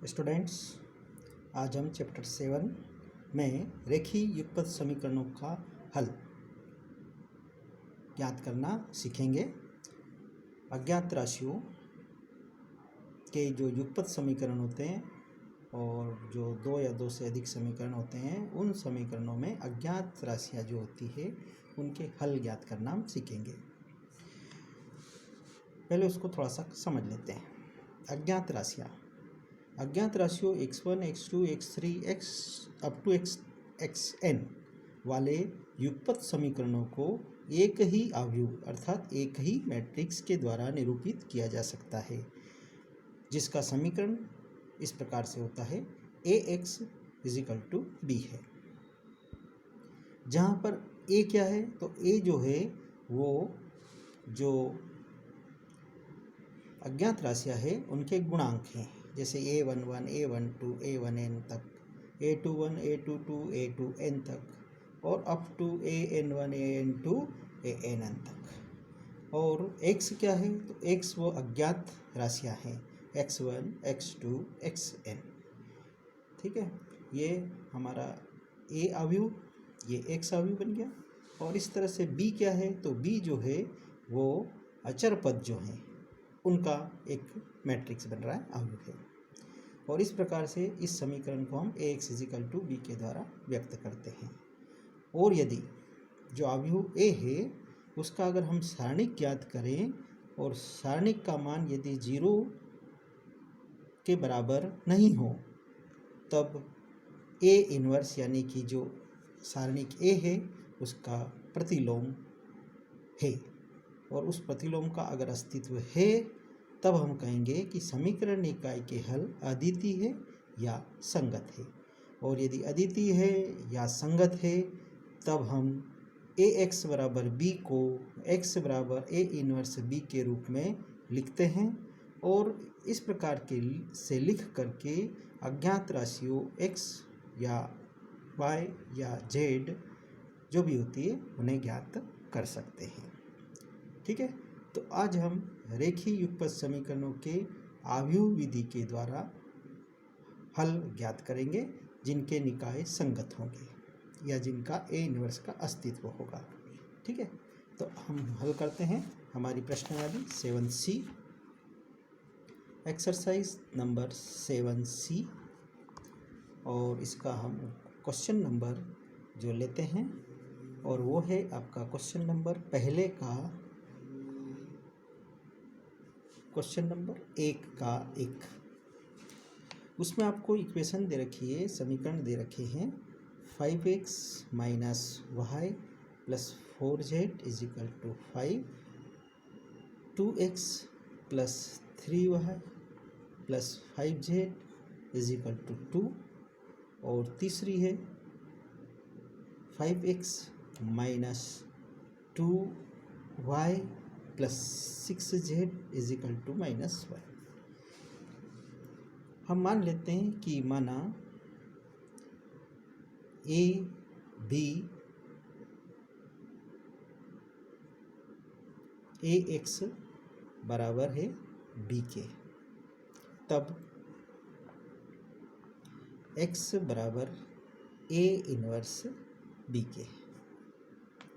Students, आज हम chapter 7 में रेखीय युगपत समीकरणों का हल ज्ञात करना सीखेंगे। अज्ञात राशियों के जो युगपत समीकरण होते हैं और जो दो या दो से अधिक समीकरण होते हैं, उन समीकरणों में अज्ञात राशियाँ जो होती है उनके हल ज्ञात करना हम सीखेंगे। पहले उसको थोड़ा सा समझ लेते हैं। अज्ञात राशियों x1, x2, x3, x up to xn वाले युगपत समीकरणों को एक ही अवयव अर्थात एक ही मैट्रिक्स के द्वारा निरूपित किया जा सकता है, जिसका समीकरण इस प्रकार से होता है ax = b है। जहाँ पर a क्या है, तो a जो है वो जो अज्ञात राशियाँ है उनके गुणांक हैं, जैसे a11, a12, a1n तक, a21, a22, a2n तक और up to an1, an2, an तक। और x क्या है, तो x वो अज्ञात राशियाँ हैं, x1, x2, xn। ठीक है, ये हमारा a अवयव, ये x अवयव बन गया। और इस तरह से b क्या है, तो b जो है वो अचर पद जो हैं उनका एक मैट्रिक्स बन रहा है, अवयव है। और इस प्रकार से इस समीकरण को हम ax = b के द्वारा व्यक्त करते हैं। और यदि जो अवयव a है उसका अगर हम सारणिक ज्ञात करें और सारणिक का मान यदि 0 के बराबर नहीं हो, तब a इन्वर्स यानी कि जो सारणिक a है उसका प्रतिलोम है, और उस प्रतिलोम का अगर अस्तित्व है तब हम कहेंगे कि समीकरण निकाय के हल अद्वितीय है या संगत है। और यदि अद्वितीय है या संगत है तब हम ax = b को x = a इन्वर्स b के रूप में लिखते हैं। और इस प्रकार के से लिख करके अज्ञात राशियों x या y या z जो भी होती है उन्हें ज्ञात कर सकते हैं। ठीक है, तो आज हम रेखीय युगपत समीकरणों के अवयव विधि के द्वारा हल ज्ञात करेंगे, जिनके निकाय संगत होंगे या जिनका a इन्वर्स का अस्तित्व होगा। ठीक है, तो हम हल करते हैं हमारी प्रश्नावली 7C, एक्सरसाइज नंबर 7C। और इसका हम क्वेश्चन नंबर जो लेते हैं और वो है आपका क्वेश्चन नंबर पहले का क्वेश्चन नंबर 1 का 1। उसमें आपको इक्वेशन दे रखी है, समीकरण दे रखे हैं 5x - y + 4z = 5, 2x + 3y + 5z = 2। और तीसरी है 5x - 2y + 6z = -1। हम मान लेते हैं कि माना a b ax बराबर है b के, तब x बराबर a इन्वर्स b के।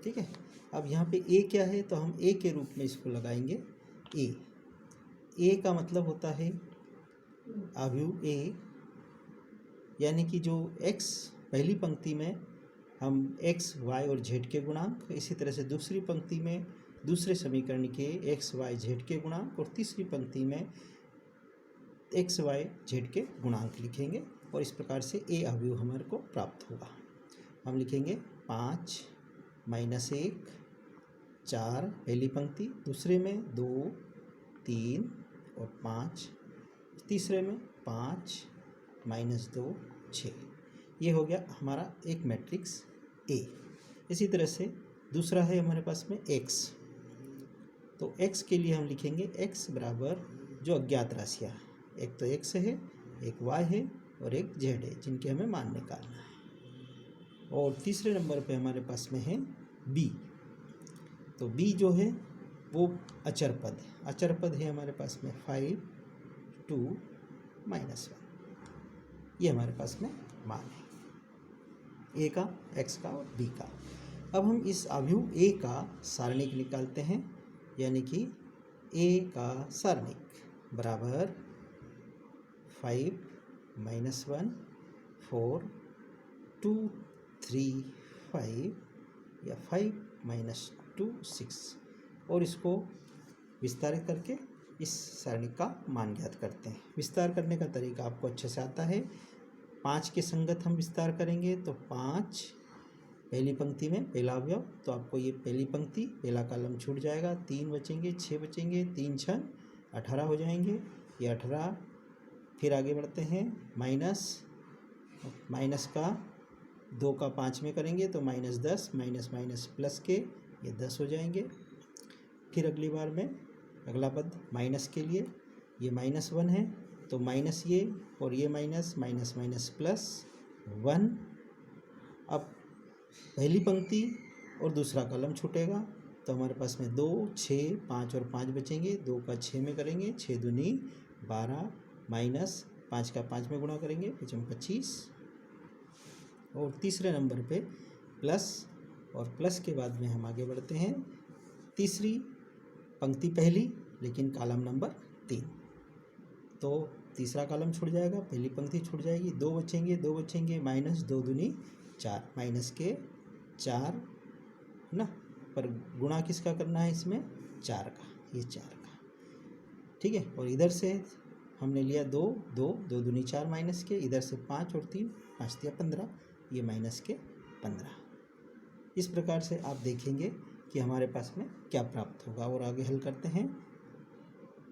ठीक है, अब यहाँ पे a क्या है, तो हम a के रूप में इसको लगाएंगे। a का मतलब होता है अवयव a, यानी कि जो x पहली पंक्ति में हम x, y और z के गुणांक, इसी तरह से दूसरी पंक्ति में दूसरे समीकरण के x, y, z के गुणांक, और तीसरी पंक्ति में x, y, z के गुणांक लिखेंगे। और इस प्रकार से a अवयव हमारे को प्राप्त होगा। हम लिखेंगे 5 - 1 4 पहली पंक्ति, दूसरे में 2 3 और 5, तीसरे में 5 - 2 6। ये हो गया हमारा एक मैट्रिक्स A। इसी तरह से दूसरा है हमारे पास में x, तो x के लिए हम लिखेंगे x बराबर जो अज्ञात राशियाँ, एक तो x है, एक y है और एक z है, जिनके हमें मान निकालना है। और तीसरे नंबर पे हमारे पास में है b, तो b जो है वो अचर पद है। अचर पद है हमारे पास में 5, 2, -1। ये हमारे पास में मान है ए का, एक्स का और बी का। अब हम इस अवयव ए का सारणिक निकालते हैं, यानी कि ए का सारणिक बराबर 5 -1 4 2 3 5 या 5 - 2 6 और इसको विस्तारित करके इस सारणी का मान ज्ञात करते हैं। विस्तार करने का तरीका आपको अच्छे से आता है। 5 के संगत हम विस्तार करेंगे तो 5 पहली पंक्ति में पहला अवयव, तो आपको ये पहली पंक्ति पहला कॉलम छूट जाएगा, 3 बचेंगे, 6 बचेंगे, 3 6 18 हो जाएंगे, ये 18। फिर आगे बढ़ते हैं, माइनस का 2 का 5 में करेंगे तो -10, माइनस माइनस प्लस के ये 10 हो जाएंगे। फिर अगली बार में अगला पद माइनस के लिए ये -1 है तो माइनस ये और ये माइनस माइनस माइनस प्लस 1। अब पहली पंक्ति और दूसरा कॉलम छूटेगा तो हमारे पास में 2 6 5 और 5 बचेंगे, 2 का 6 में करेंगे 6 दूनी 12 माइनस 5 का 5 में गुणा करेंगे 25 और तीसरे नंबर पे प्लस, और प्लस के बाद में हम आगे बढ़ते हैं तीसरी पंक्ति पहली लेकिन कॉलम नंबर 3, तो तीसरा कॉलम छूट जाएगा, पहली पंक्ति छूट जाएगी, 2 बचेंगे माइनस 2 दूनी 4, माइनस के 4 ना, पर गुणा किसका करना है इसमें 4 का, ये 4 का, ठीक है। और इधर से हमने लिया 2 दूनी 4 माइनस के, इधर से 5 और 3 5 या 15, ये माइनस के 15। इस प्रकार से आप देखेंगे कि हमारे पास में क्या प्राप्त होगा। और आगे हल करते हैं,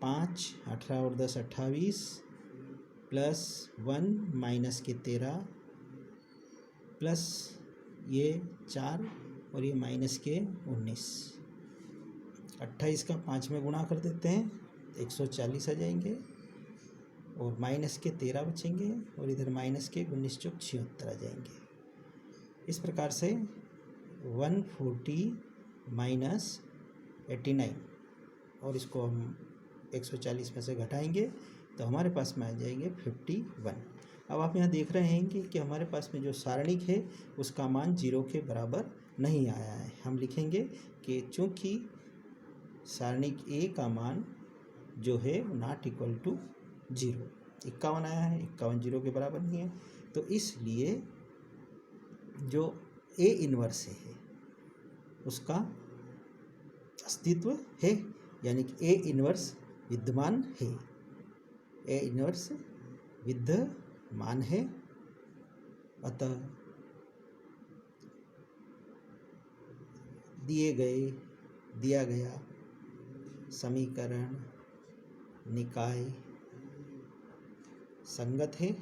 5 18 और 10 28 प्लस 1 माइनस के 13 प्लस ये 4 और ये माइनस के 19। 28 का 5 में गुणा कर देते हैं 140 आ जाएंगे और माइनस के 13 बचेंगे और इधर माइनस के 19 चौक 76 आ जाएंगे। इस प्रकार से 140 माइनस 89 और इसको हम 140 में से घटाएंगे तो हमारे पास में आ जाएंगे 51। अब आप यहाँ देख रहे हैं कि हमारे पास में जो सारणिक है उसका मान 0 के बराबर नहीं आया है। हम लिखेंगे कि चूँकि सारणिक ए का मान जो है नॉट इक्वल टू 0, 51 आया है, 51 0 के बराबर नहीं है, तो इसलिए जो ए इन्वर्स है उसका अस्तित्व है, यानी कि ए इन्वर्स विद्यमान है, ए इन्वर्स विद्यमान है। अतः दिया गया समीकरण निकाय संगत है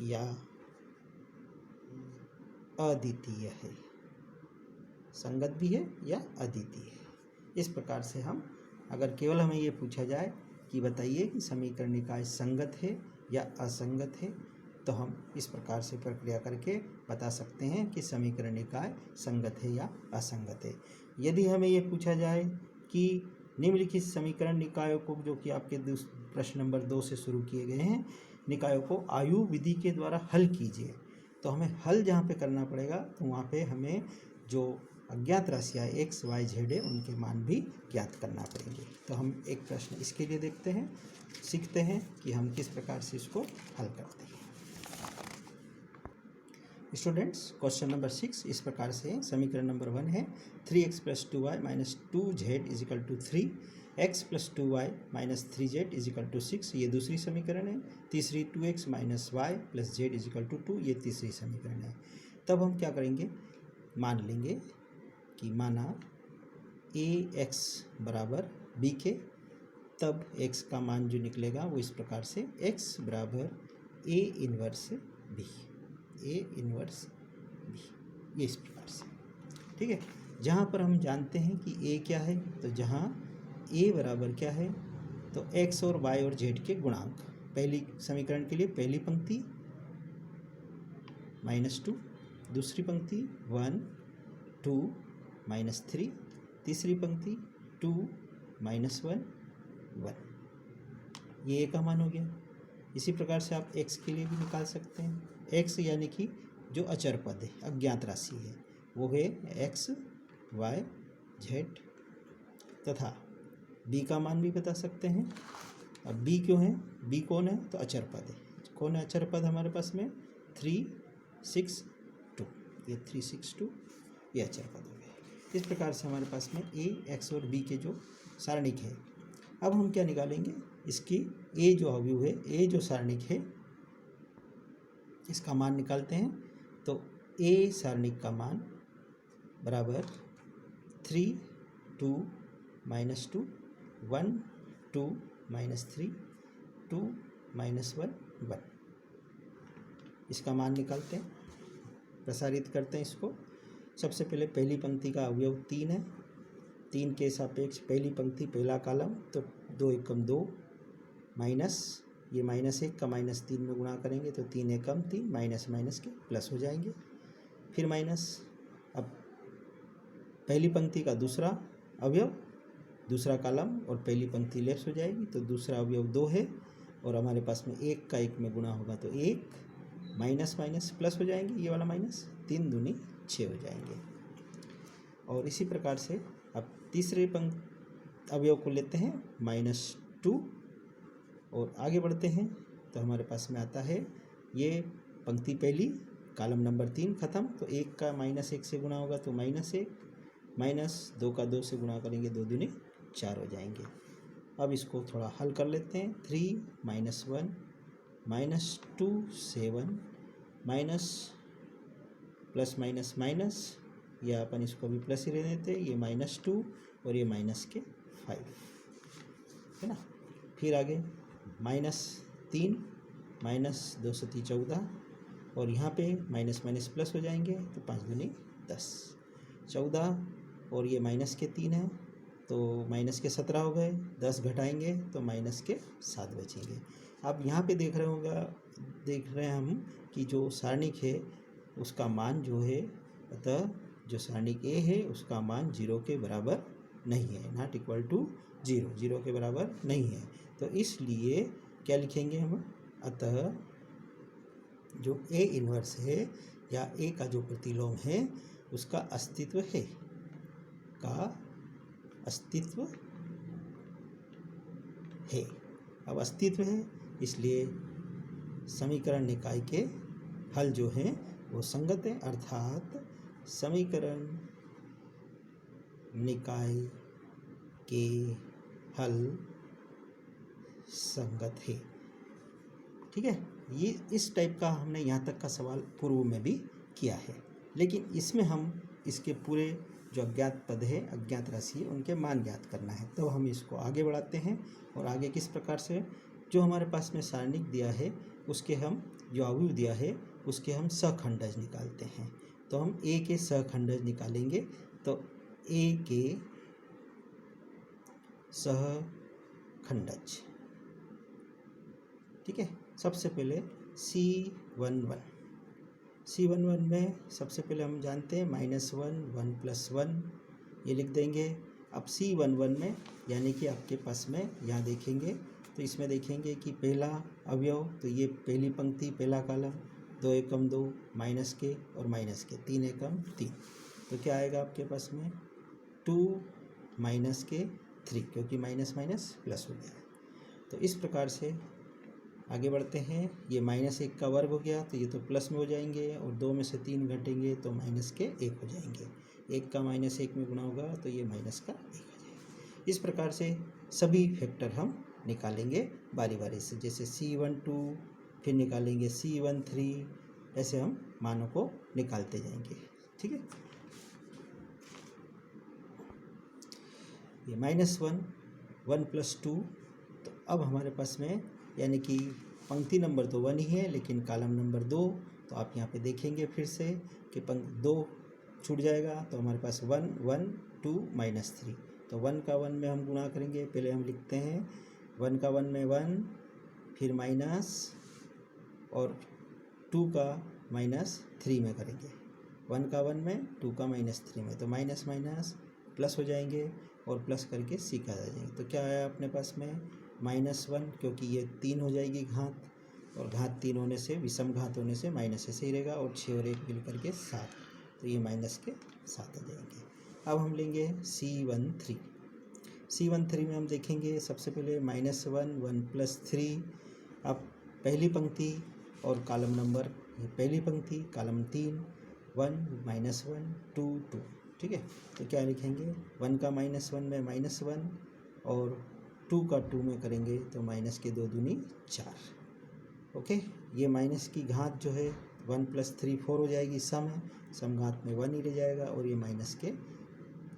या अद्वितीय है, संगत भी है या अद्वितीय है। इस प्रकार से हम, अगर केवल हमें ये पूछा जाए कि बताइए कि समीकरण निकाय संगत है या असंगत है, तो हम इस प्रकार से प्रक्रिया करके बता सकते हैं कि समीकरण निकाय संगत है या असंगत है। यदि हमें ये पूछा जाए कि निम्नलिखित समीकरण निकायों को, जो कि आपके प्रश्न नंबर 2 से शुरू किए गए हैं, निकायों को आयु विधि के द्वारा हल कीजिए, तो हमें हल जहाँ पे करना पड़ेगा तो वहाँ पे हमें जो अज्ञात राशियाँ x y z है उनके मान भी ज्ञात करना पड़ेंगे। तो हम एक प्रश्न इसके लिए देखते हैं, सीखते हैं कि हम किस प्रकार से इसको हल करते हैं। स्टूडेंट्स, क्वेश्चन नंबर 6 इस प्रकार से है। समीकरण नंबर 1 है 3x + 2y - 2z = 3, x + 2y - 3z = 6, ये दूसरी समीकरण है। तीसरी 2x - y + z = 2, ये तीसरी समीकरण है। तब हम क्या करेंगे, मान लेंगे कि माना ax बराबर b के, तब x का मान जो निकलेगा वो इस प्रकार से x बराबर a inverse b, a inverse b, ये इस प्रकार से, ठीक है। जहाँ पर हम जानते हैं कि a क्या है, तो जहाँ a बराबर क्या है, तो x और y और z के गुणांक। पहली समीकरण के लिए पहली पंक्ति -2, दूसरी पंक्ति 1 2 -3, तीसरी पंक्ति 2 -1 1, ये a का मान हो गया। इसी प्रकार से आप x के लिए भी निकाल सकते हैं। x यानी कि जो अचर पद है, अज्ञात राशि है, वो है x, y, z तथा b का मान भी बता सकते हैं। अब b क्यों है, b कौन है, तो अचर पद है। कौन है अचर पद हमारे पास में, 3, 6, 2, ये 3, 6, 2 ये अचर पद हो गए। इस प्रकार से हमारे पास में a, x और b के जो सारणिक है। अब हम क्या निकालेंगे, इसकी a जो अवयव है, a जो सारणिक है, इसका मान निकालते हैं। तो a सारणिक का मान बराबर 3, 2, -2, 1, 2, -3, 2, -1, 1, इसका मान निकालते हैं, प्रसारित करते हैं इसको। सबसे पहले पहली पंक्ति का अवयव 3 है, 3 के सापेक्ष पहली पंक्ति पहला कॉलम, तो 2 एकम 2 माइनस ये -1 का -3 में गुणा करेंगे तो 3 एकम 3 माइनस माइनस के प्लस हो जाएंगे, फिर माइनस। अब पहली पंक्ति का दूसरा अवयव, दूसरा कॉलम और पहली पंक्ति लेफ्ट हो जाएगी, तो दूसरा अवयव 2 है और हमारे पास में 1 का 1 में गुणा होगा तो 1 माइनस माइनस प्लस हो जाएंगे, ये वाला माइनस, 3 दूनी 6 हो जाएंगे। और इसी प्रकार से अब तीसरे अवयव को लेते हैं -2 और आगे बढ़ते हैं तो हमारे पास में आता है ये पंक्ति पहली, कॉलम नंबर 3 खत्म, तो 1 का -1 से गुणा होगा तो -1, माइनस 2 का 2 से गुणा करेंगे 2 दूनी 4 हो जाएंगे। अब इसको थोड़ा हल कर लेते हैं। 3 - 1 -2 7 माइनस प्लस माइनस माइनस, या अपन इसको भी प्लस ही रहने देते, ये -2 और ये -5 है ना। फिर आगे -3 -2 से 14 और यहाँ पे माइनस माइनस प्लस हो जाएंगे तो 5 दूनी 10, 14 और ये -3 है तो -17 हो गए, 10 घटाएंगे तो -7 बचेंगे। अब यहाँ पे देख रहे हैं हम कि जो सारणिक है उसका मान जो है, अतः जो सारणिक A है उसका मान 0 के बराबर नहीं है, नॉट इक्वल टू 0, 0 के बराबर नहीं है। तो इसलिए क्या लिखेंगे हम, अतः जो A इन्वर्स है या A का जो प्रतिलोम है उसका अस्तित्व है, का अस्तित्व है। अब अस्तित्व है इसलिए समीकरण निकाय के हल जो हैं वो संगत है, अर्थात समीकरण निकाय के हल संगत है। ठीक है, ये इस टाइप का हमने यहाँ तक का सवाल पूर्व में भी किया है, लेकिन इसमें हम इसके पूरे जो अज्ञात पद है, अज्ञात राशि है, उनके मान ज्ञात करना है। तो हम इसको आगे बढ़ाते हैं और आगे किस प्रकार से जो हमारे पास में सारणिक दिया है उसके हम जो अवयव दिया है उसके हम सहखंडज निकालते हैं। तो हम A के सहखंडज निकालेंगे, तो A के सहखंडज, ठीक है। सबसे पहले C11, C11 में सबसे पहले हम जानते हैं -1 1 + 1 ये लिख देंगे। अब C11 में यानी कि आपके पास में यहाँ देखेंगे तो इसमें देखेंगे कि पहला अवयव, तो ये पहली पंक्ति पहला कॉलम, 2 एकम 2 माइनस के और माइनस के, 3 एकम 3, तो क्या आएगा आपके पास में 2 माइनस के 3, क्योंकि माइनस माइनस प्लस हो गया। तो इस प्रकार से आगे बढ़ते हैं। ये -1 का वर्ग हो गया तो ये तो प्लस में हो जाएंगे और 2 में से 3 घटेंगे तो -1 हो जाएंगे। 1 का -1 में गुणा होगा तो ये -1 हो जाएगा। इस प्रकार से सभी फैक्टर हम निकालेंगे बारी बारी से, जैसे C12 फिर निकालेंगे C13, ऐसे हम मानों को निकालते जाएंगे। ठीक है, ये -1 1 + 2, तो अब हमारे पास में यानी कि पंक्ति नंबर तो 1 ही है लेकिन कॉलम नंबर 2, तो आप यहाँ पे देखेंगे फिर से कि 2 छूट जाएगा तो हमारे पास 1 1 2 -3, तो 1 का 1 में हम गुणा करेंगे। पहले हम लिखते हैं 1 का 1 में 1, फिर माइनस और 2 का -3 में करेंगे। 1 का 1 में, 2 का -3 में, तो माइनस माइनस प्लस हो जाएंगे और प्लस करके सी का आ जाएंगे। तो क्या आया अपने पास में -1, क्योंकि ये 3 हो जाएगी घात, और घात 3 होने से, विषम घात होने से माइनस ऐसे ही रहेगा, और 6 और 1 मिल करके 7, तो ये माइनस के 7 आ जाएंगे। अब हम लेंगे C13। C13 में हम देखेंगे सबसे पहले -1, 1 + 3। अब पहली पंक्ति और कॉलम नंबर, ये पहली पंक्ति कॉलम 3, 1 -1 2 2, ठीक है। तो क्या लिखेंगे, 1 का -1 में -1 और 2 का 2 में करेंगे तो माइनस के 2 दूनी 4। ओके, ये माइनस की घात जो है 1 + 3 4 हो जाएगी, सम है, सम घात में 1 ही रह जाएगा, और ये माइनस के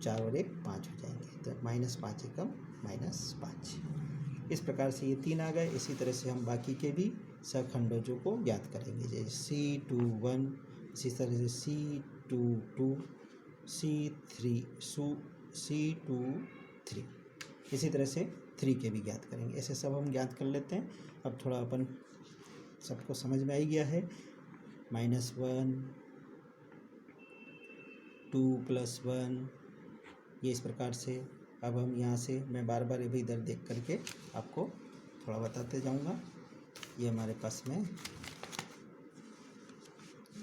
4 और 1 5 हो जाएंगे, तो -5 एकम -5। इस प्रकार से ये 3 आ गए। इसी तरह से हम बाकी के भी सखंडोजों को ज्ञात करेंगे, जैसे C21, इसी तरह से C22, C23, इसी तरह से 3 के भी ज्ञात करेंगे। ऐसे सब हम ज्ञात कर लेते हैं। अब थोड़ा अपन सबको समझ में आ ही गया है। -1 2 + 1, ये इस प्रकार से। अब हम यहाँ से, मैं बार बार इधर इधर देख करके आपको थोड़ा बताते जाऊँगा। ये हमारे पास में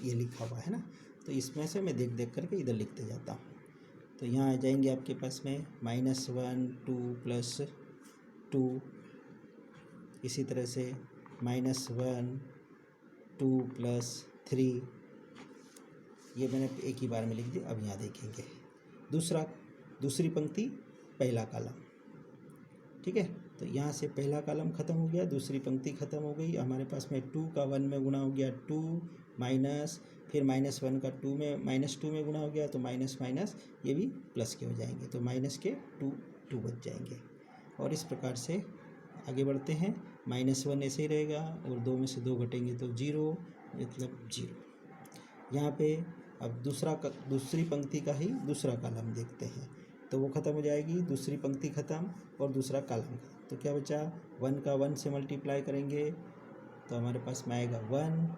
ये लिखा हुआ है ना, तो इसमें से मैं देख देख करके इधर लिखते जाता हूँ। तो यहाँ आ जाएंगे आपके पास में -1 2 + 2, इसी तरह से -1 2 + 3, ये मैंने एक ही बार में लिख दिया। अब यहाँ देखेंगे दूसरी पंक्ति पहला कॉलम, ठीक है। तो यहाँ से पहला कॉलम ख़त्म हो गया, दूसरी पंक्ति ख़त्म हो गई। हमारे पास में 2 का 1 में गुणा हो गया 2, माइनस, फिर -1 का 2 में -2 में गुणा हो गया, तो माइनस माइनस ये भी प्लस के हो जाएंगे, तो माइनस के 2 2 बच जाएंगे। और इस प्रकार से आगे बढ़ते हैं। -1 ऐसे ही रहेगा, और 2 में से 2 घटेंगे तो 0, मतलब 0। यहाँ पे अब दूसरी पंक्ति का ही दूसरा कॉलम देखते हैं, तो वो ख़त्म हो जाएगी, दूसरी पंक्ति ख़त्म और दूसरा कॉलम। तो क्या बचा, 1 का 1 से मल्टीप्लाई करेंगे तो हमारे पास में आएगा 1,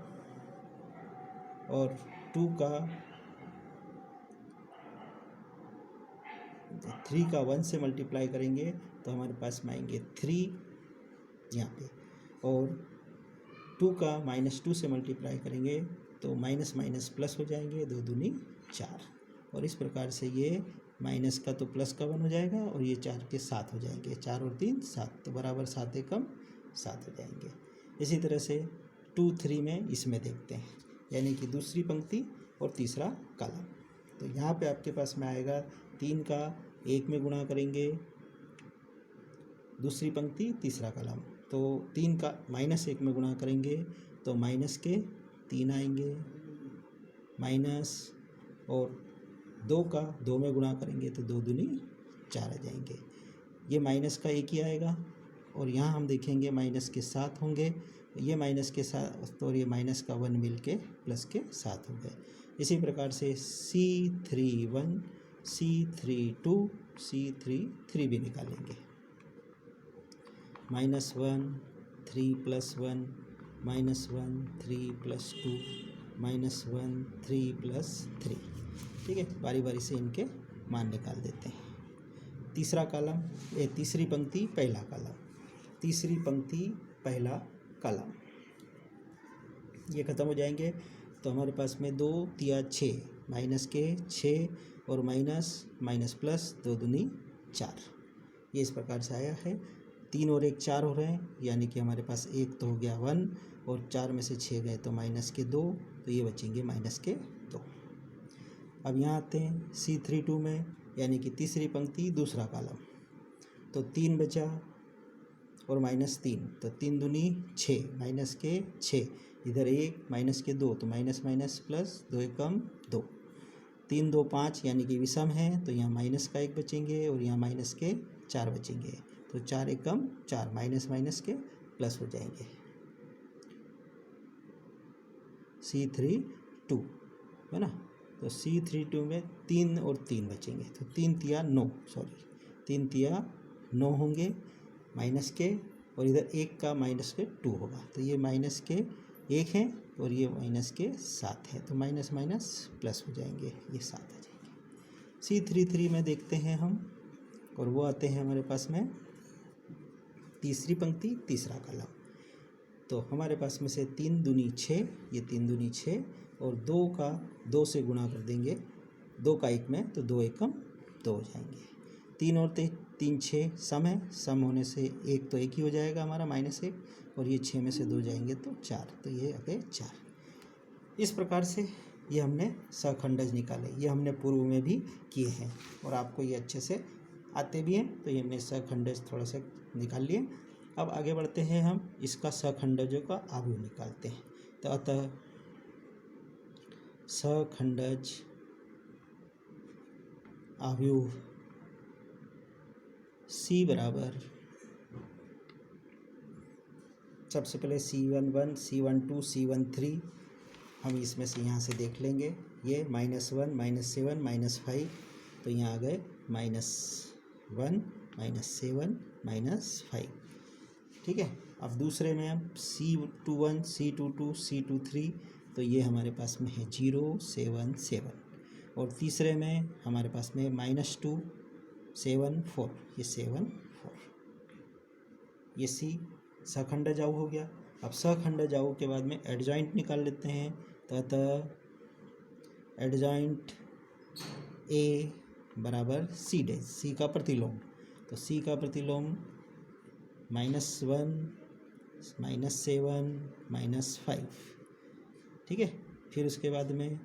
और 3 का 1 से मल्टीप्लाई करेंगे तो हमारे पास में आएंगे 3 यहाँ पे, और 2 का -2 से मल्टीप्लाई करेंगे तो माइनस माइनस प्लस हो जाएंगे, 2 दूनी 4। और इस प्रकार से ये माइनस का तो प्लस का 1 हो जाएगा, और ये 4 के 7 हो जाएंगे, 4 और 3 7, तो बराबर 7 एकम 7 हो जाएंगे। इसी तरह से 2 3 में इसमें देखते हैं, यानी कि दूसरी पंक्ति और तीसरा कॉलम। तो यहाँ पे आपके पास में आएगा 3 का 1 में गुणा करेंगे, दूसरी पंक्ति तीसरा कॉलम, तो 3 का -1 में गुणा करेंगे तो माइनस के 3 आएंगे, माइनस, और 2 का 2 में गुणा करेंगे तो 2 दूनी 4 आ जाएंगे। ये माइनस का 1 ही आएगा, और यहाँ हम देखेंगे माइनस के 7 होंगे, ये माइनस के 7 और ये माइनस का 1 मिल के प्लस के 7 हो गए। इसी प्रकार से C31 C32 C33 भी निकालेंगे। -1 3 + 1 -1 3 + 2 -1 3 + 3, ठीक है। बारी बारी से इनके मान निकाल देते हैं। तीसरा कॉलम, तीसरी पंक्ति पहला कॉलम, तीसरी पंक्ति पहला कॉलम, ये ख़त्म हो जाएंगे। तो हमारे पास में 2 3 6, माइनस के 6 और माइनस प्लस 2 दूनी 4, ये इस प्रकार से आया है। 3 और 1 4 हो रहे हैं, यानी कि हमारे पास 1 तो हो गया 1, और 4 में से 6 गए तो -2, तो ये बचेंगे -2। अब यहाँ आते हैं C32 में, यानी कि तीसरी पंक्ति दूसरा कॉलम, तो 3 बचा और -3, तो 3 दूनी 6, माइनस के 6, इधर 1 माइनस के 2, तो माइनस माइनस प्लस, 2 एकम 2, 3 2 5, यानी कि विषम है, तो यहाँ माइनस का 1 बचेंगे और यहाँ माइनस के 4 बचेंगे, तो 4 एकम 4, माइनस माइनस के प्लस हो जाएंगे। C32 है ना, तो C32 में 3 और 3 बचेंगे, तो 3 तिया 9, सॉरी 3 तिया 9 होंगे माइनस के, और इधर 1 का माइनस के 2 होगा, तो ये माइनस के 1 है और ये माइनस के 7 है, तो माइनस माइनस प्लस हो जाएंगे, ये 7 आ जाएंगे। C33 में देखते हैं हम, और वो आते हैं हमारे पास में तीसरी पंक्ति तीसरा कॉलम, तो हमारे पास में से 3 दूनी 6, ये 3 दूनी 6 और 2 का 2 से गुणा कर देंगे, 2 का 1 में, तो 2 एकम 2 हो जाएंगे। 3 और 3 6 सम है, सम होने से 1 तो 1 ही हो जाएगा हमारा -1, और ये 6 में से 2 जाएंगे तो 4, तो ये आ गए 4। इस प्रकार से ये हमने सखंडज निकाले, ये हमने पूर्व में भी किए हैं और आपको ये अच्छे से आते भी हैं, तो ये हमने सखंडज थोड़ा सा निकाल लिए। अब आगे बढ़ते हैं, हम इसका सखंडजों का अवयव निकालते हैं। तो अतः सखंडज अवयव C बराबर, सबसे पहले C11 C12 C13 हम इसमें से यहाँ से देख लेंगे, ये -1 -7 -5, तो यहाँ आ गए -1 -7 -5, ठीक है। अब दूसरे में हम C21 C22 C23, तो ये हमारे पास में है 0 7 7, और तीसरे में हमारे पास में -2 7 4, ये 7 4, ये C सखंडज अवयव हो गया। अब सखंडज अवयव के बाद में एडजॉइंट निकाल लेते हैं, तो अतः एडजॉइंट A बराबर C डैश, C का प्रतिलोम, तो C का प्रतिलोम -1 -7 -5, ठीक है। फिर उसके बाद में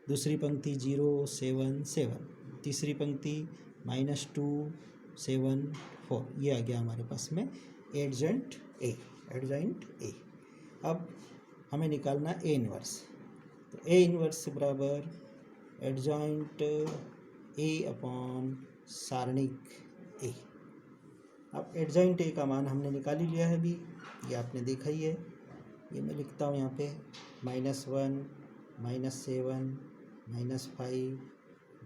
दूसरी पंक्ति 0 7 7, तीसरी पंक्ति -2 7 4, ये आ गया हमारे पास में एडजॉइंट A, एडजॉइंट A। अब हमें निकालना A इन्वर्स, तो A इन्वर्स बराबर एडजॉइंट A अपॉन सारणिक A। अब एडजॉइंट A का मान हमने निकाल ही लिया है अभी, ये आपने देखा ही है, ये मैं लिखता हूँ यहाँ पे -1 -7 -5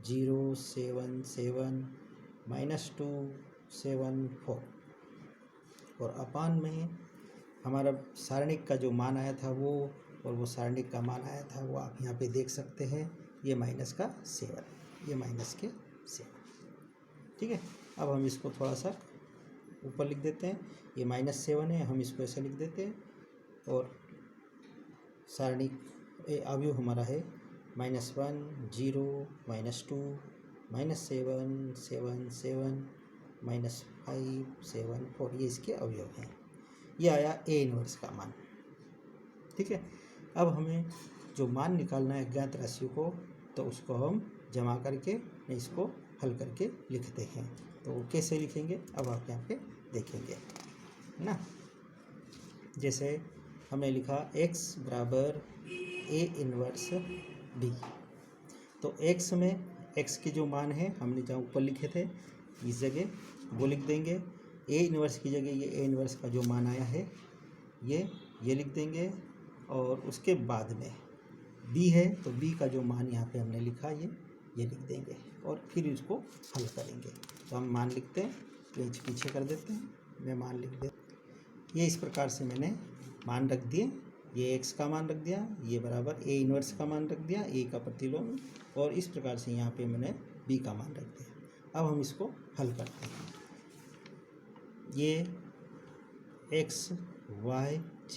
0 7 7 -2 7 4, और अपान में हमारा सारणिक का जो मान आया था वो, और वो सारणिक का मान आया था वो आप यहाँ पे देख सकते हैं, ये -7, ये -7, ठीक है। अब हम इसको थोड़ा सा ऊपर लिख देते हैं, ये -7 है, हम इसको ऐसे लिख देते हैं, और सारणिक अवयव हमारा है -1 0 -2 -7 7 7 -5 7 4, ये इसके अवयव हैं। ये आया A इन्वर्स का मान, ठीक है। अब हमें जो मान निकालना है ज्ञात राशियों को, तो उसको हम जमा करके इसको हल करके लिखते हैं। तो वो कैसे लिखेंगे अब आप यहाँ पे देखेंगे ना। जैसे हमने लिखा x बराबर A इन्वर्स B, तो x में x के जो मान है हमने जहाँ ऊपर लिखे थे इस जगह वो लिख देंगे, A इन्वर्स की जगह ये A इन्वर्स का जो मान आया है ये लिख देंगे, और उसके बाद में B है तो B का जो मान यहाँ पे हमने लिखा ये लिख देंगे, और फिर इसको हल करेंगे। तो हम मान लिखते हैं, पेज पीछे कर देते हैं, मैं मान लिख देता हूँ। ये इस प्रकार से मैंने मान रख दिए, ये x का मान रख दिया, ये बराबर A इन्वर्स का मान रख दिया, A का प्रतिलोम, और इस प्रकार से यहाँ पे मैंने B का मान रख दिया। अब हम इसको हल करते हैं। ये x y z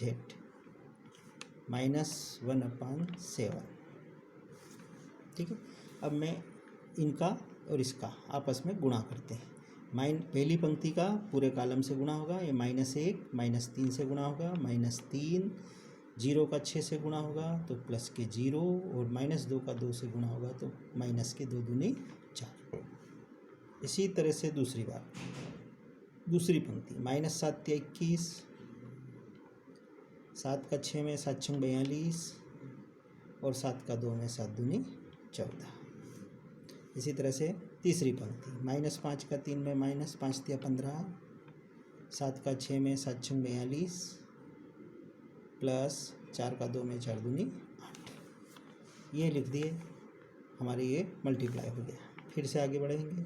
-1/7, ठीक है। अब मैं इनका और इसका आपस में गुणा करते हैं। पहली पंक्ति का पूरे कॉलम से गुणा होगा, ये -1 -3 से गुणा होगा, -3 0 का 6 से गुणा होगा तो प्लस के 0, और -2 का 2 से गुणा होगा तो माइनस के 2 दूनी 4। इसी तरह से दूसरी बार, दूसरी पंक्ति -7 या 21, 7 का 6 में 7 6 42, और 7 का 2 में 7 दूनी 14। इसी तरह से तीसरी पंक्ति -5 का 3 में -5 3 15, 7 का 6 में 7 6 42, प्लस 4 का 2 में 4 दूनी 8। ये लिख दिए, हमारे ये मल्टीप्लाई हो गया। फिर से आगे बढ़ेंगे,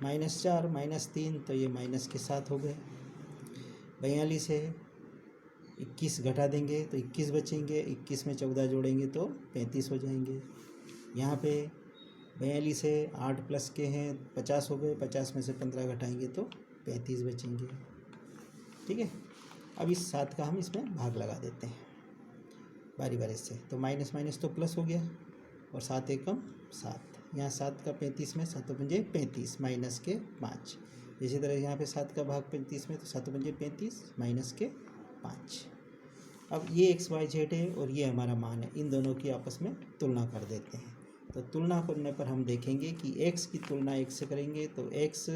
-4 -3, तो ये माइनस के 7 हो गए। 42 है, 21 घटा देंगे तो 21 बचेंगे, 21 में 14 जोड़ेंगे तो 35 हो जाएंगे। यहाँ पे 42 है, 8 प्लस के हैं 50 हो गए, 50 में से 15 घटाएंगे तो 35 बचेंगे। ठीक है, अब इस 7 का हम इसमें भाग लगा देते हैं बारी बारी से। तो माइनस माइनस तो प्लस हो गया और 7 एकम 7, यहाँ 7 का 35 में 7 पंजे 35 माइनस के 5। इसी तरह यहाँ पे 7 का भाग 35 में तो 7 पंजे 35 माइनस के 5। अब ये एक्स वाई जेड है और ये हमारा मान है, इन दोनों की आपस में तुलना कर देते हैं। तो तुलना करने पर हम देखेंगे कि x की तुलना x से करेंगे तो x,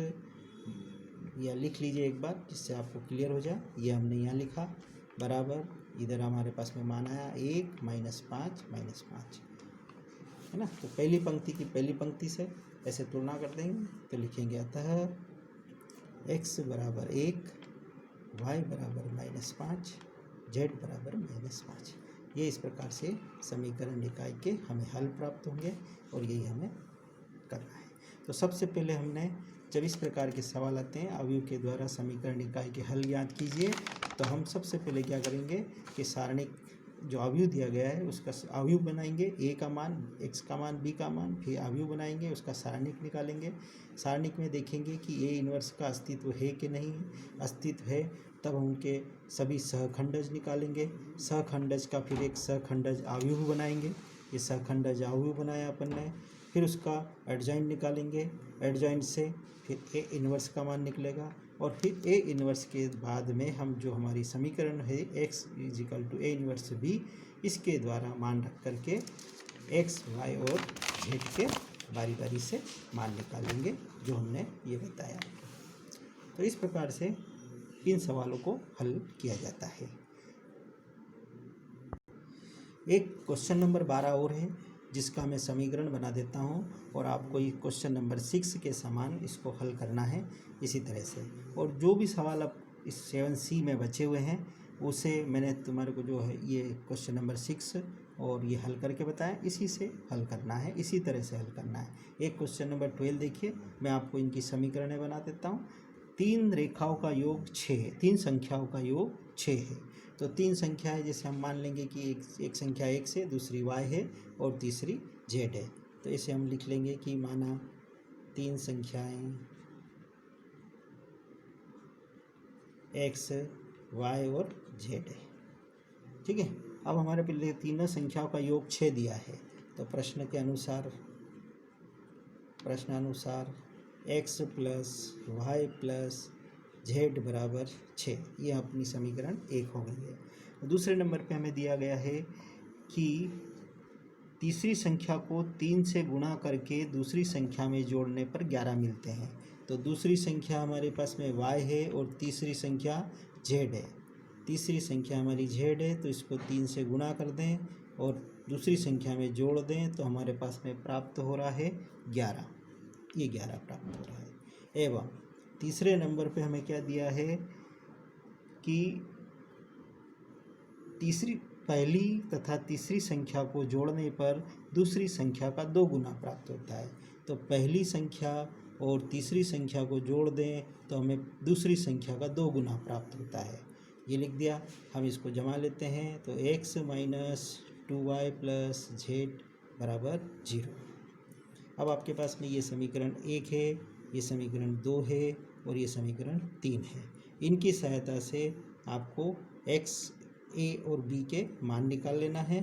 या लिख लीजिए एक बार जिससे आपको क्लियर हो जाए। ये हमने यहाँ लिखा बराबर, इधर हमारे पास में मान आया 1 माइनस 5 माइनस 5, है ना। तो पहली पंक्ति की पहली पंक्ति से ऐसे तुलना कर देंगे तो लिखेंगे अतः x बराबर 1, y बराबर -5, z बराबर -5। ये इस प्रकार से समीकरण निकाय के हमें हल प्राप्त होंगे और यही हमें करना है। तो सबसे पहले हमने, जब इस प्रकार के सवाल आते हैं अवयव के द्वारा समीकरण निकाय के हल याद कीजिए, तो हम सबसे पहले क्या करेंगे कि सारणिक जो अवयव दिया गया है उसका अवयव बनाएंगे, a का मान, x का मान, b का मान, फिर अवयव बनाएंगे, उसका सारणिक निकालेंगे। सारणिक में देखेंगे कि a इन्वर्स का अस्तित्व है कि नहीं, अस्तित्व है तब हम उनके सभी सहखंडज निकालेंगे। सहखंडज का फिर एक सहखंडज अवयव बनाएंगे, ये सहखंडज अवयव बनाया अपन ने, फिर उसका एडजॉइंट निकालेंगे, एडजॉइंट से फिर ए इन्वर्स का मान निकलेगा और फिर ए इन्वर्स के बाद में हम जो हमारी समीकरण है x equal to A inverse b, इसके द्वारा मान रख करके x y और z के बारी बारी से मान निकालेंगे जो हमने ये बताया। तो इस प्रकार से इन सवालों को हल किया जाता है। एक क्वेश्चन नंबर 12 और है जिसका मैं समीकरण बना देता हूँ और आपको ये क्वेश्चन नंबर 6 के समान इसको हल करना है इसी तरह से। और जो भी सवाल अब इस 7C में बचे हुए हैं उसे मैंने तुम्हारे को जो है ये क्वेश्चन नंबर 6 और ये हल करके बताया, इसी से हल करना है, इसी तरह से हल करना है। एक क्वेश्चन नंबर 12 देखिए, मैं आपको इनकी समीकरणें बना देता हूँ। 3 रेखाओं का योग 6 है, 3 संख्याओं का योग 6 है। तो 3 संख्या है, जैसे हम मान लेंगे कि एक संख्या x है, दूसरी y है और तीसरी z है। तो इसे हम लिख लेंगे कि माना 3 संख्याएं x, y और z है। ठीक है, अब हमारे पहले तीनों संख्याओं का योग 6 दिया है, तो प्रश्नानुसार x plus Y plus z बराबर 6, ये अपनी समीकरण 1 हो गई है। दूसरे नंबर पे हमें दिया गया है कि तीसरी संख्या को 3 से गुणा करके दूसरी संख्या में जोड़ने पर 11 मिलते हैं। तो दूसरी संख्या हमारे पास में y है और तीसरी संख्या z है। तीसरी संख्या हमारी z है तो इसको 3 से गुणा कर दें और दूसरी संख्या में जोड़ दें तो हमारे पास में प्राप्त हो रहा है 11, ये 11 प्राप्त हो रहा है। एवं तीसरे नंबर पे हमें क्या दिया है कि पहली तथा तीसरी संख्या को जोड़ने पर दूसरी संख्या का 2 गुना प्राप्त होता है। तो पहली संख्या और तीसरी संख्या को जोड़ दें तो हमें दूसरी संख्या का 2 गुना प्राप्त होता है, ये लिख दिया। हम इसको जमा लेते हैं तो x minus 2y plus z बराबर 0। अब आपके पास में ये समीकरण 1 है, ये समीकरण 2 है और ये समीकरण 3 है। इनकी सहायता से आपको x, a और b के मान निकाल लेना है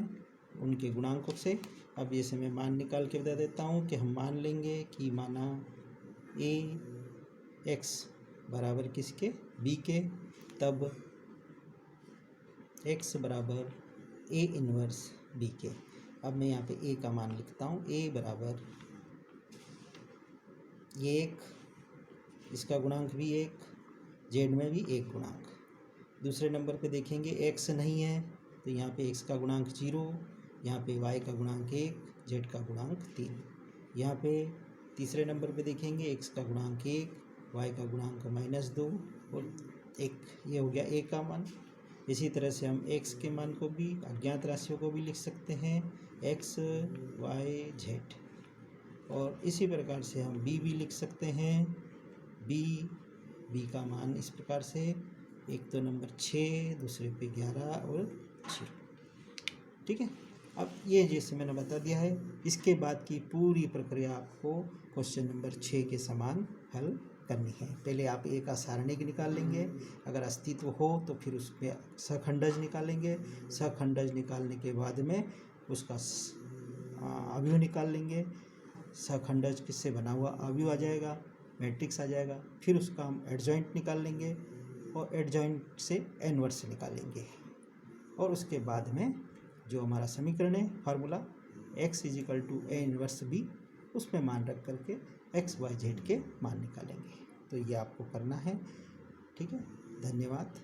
उनके गुणांकों से। अब जैसे मैं मान निकाल के बता देता हूँ कि हम मान लेंगे कि माना a x बराबर किसके, b के, तब x बराबर a इन्वर्स b के। अब मैं यहाँ पे a का मान लिखता हूँ, a बराबर 1, इसका गुणांक भी 1, z में भी 1 गुणांक। दूसरे नंबर पे देखेंगे x नहीं है तो यहाँ पे x का गुणांक 0, यहाँ पे y का गुणांक 1, z का गुणांक 3। यहाँ पे तीसरे नंबर पे देखेंगे x का गुणांक 1, y का गुणांक -2 और 1, ये हो गया a का मान। इसी तरह से हम x के मान को भी, अज्ञात राशियों को भी लिख सकते हैं x, y, z। और इसी प्रकार से हम b भी लिख सकते हैं, b का मान इस प्रकार से, एक तो नंबर 6, दूसरे पे 11 और 0। ठीक है, अब ये जैसे मैंने बता दिया है, इसके बाद की पूरी प्रक्रिया आपको क्वेश्चन नंबर 6 के समान हल करनी है। पहले आप एक असारणिक निकाल लेंगे, अगर अस्तित्व हो तो फिर उसमें सखंडज निकालेंगे, सखंडज निकालने के बाद में उसका अवयव निकाल लेंगे, सखंडज किससे बना हुआ अवयव आ जाएगा, मैट्रिक्स आ जाएगा, फिर उसका हम एडजॉइंट निकाल लेंगे और एडजॉइंट से इनवर्स निकालेंगे, और उसके बाद में जो हमारा समीकरण है formula x equal to A inverse B, उसमें मान रख करके एक्स वाई जेड के मान निकालेंगे। तो ये आपको करना है, ठीक है। धन्यवाद।